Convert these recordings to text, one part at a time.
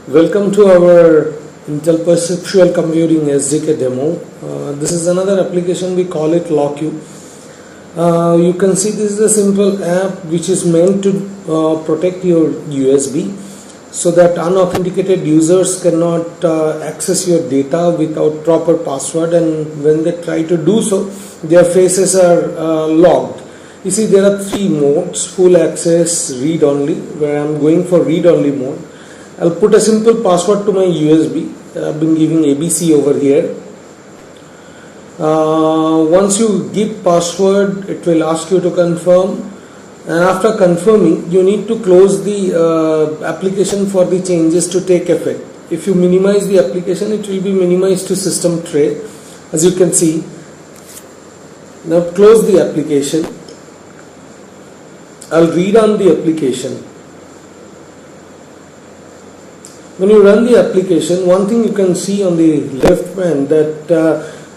Welcome to our Intel Perceptual Computing SDK demo. This is another application, we call it LockU. You can see this is a simple app which is meant to protect your USB so that unauthenticated users cannot access your data without proper password, and when they try to do so, their faces are logged. You see, there are three modes: full access, read only, where I am going for read only mode. I'll put a simple password to my USB. I've been giving ABC over here. Once you give password, it will ask you to confirm, and after confirming, you need to close the application for the changes to take effect. If you minimize the application, it will be minimized to system tray, as you can see. Now close the application. I'll read on the application. When you run the application, one thing you can see on the left hand, that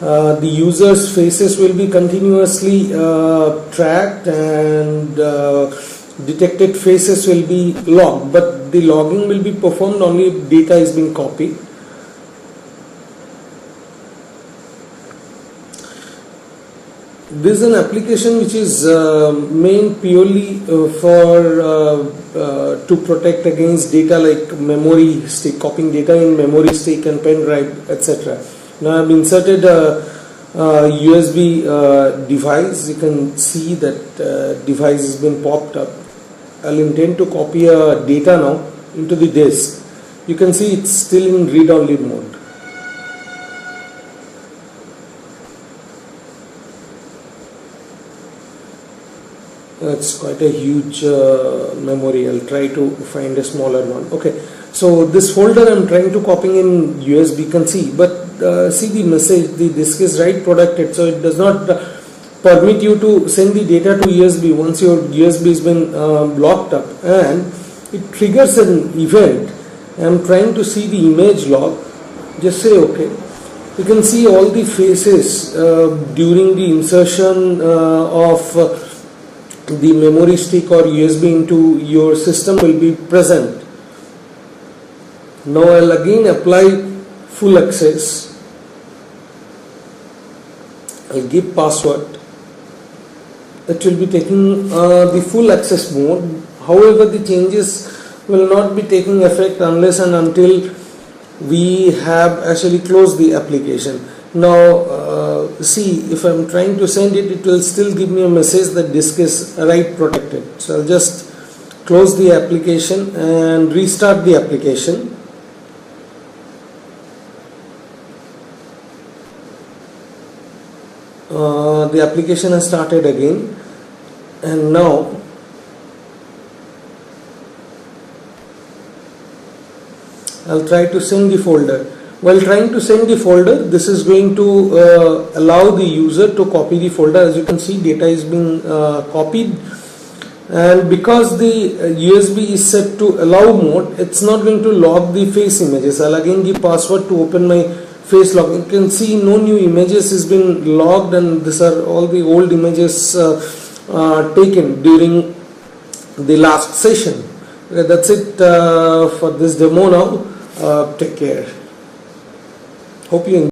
the user's faces will be continuously tracked, and detected faces will be logged, but the logging will be performed only if data is being copied. This is an application which is made purely to protect against data like memory stick, copying data in memory stick and pen drive, etc. Now I have inserted a USB device. You can see that device has been popped up. I'll intend to copy a data now into the disk. You can see it's still in read-only mode. It's quite a huge memory. I'll try to find a smaller one. Okay, so this folder I'm trying to copy in USB, you can see, but see the message, the disk is write protected, so it does not permit you to send the data to USB once your USB has been blocked up, and it triggers an event. I'm trying to see the image log. Just say OK. You can see all the faces during the insertion of the memory stick or USB into your system will be present. Now I'll again apply full access. I'll give password. It will be taking the full access mode. However, the changes will not be taking effect unless and until we have actually closed the application. Now see, if I'm trying to send it, it will still give me a message that disk is write protected. So I'll just close the application and restart the application. The application has started again, and now I'll try to send the folder. While trying to send the folder, this is going to allow the user to copy the folder. As you can see, data is being copied, and because the USB is set to allow mode, it's not going to log the face images. I'll again give password to open my face log. You can see no new images has been logged, and these are all the old images taken during the last session. Okay, that's it for this demo now. Take care. Hope you enjoy.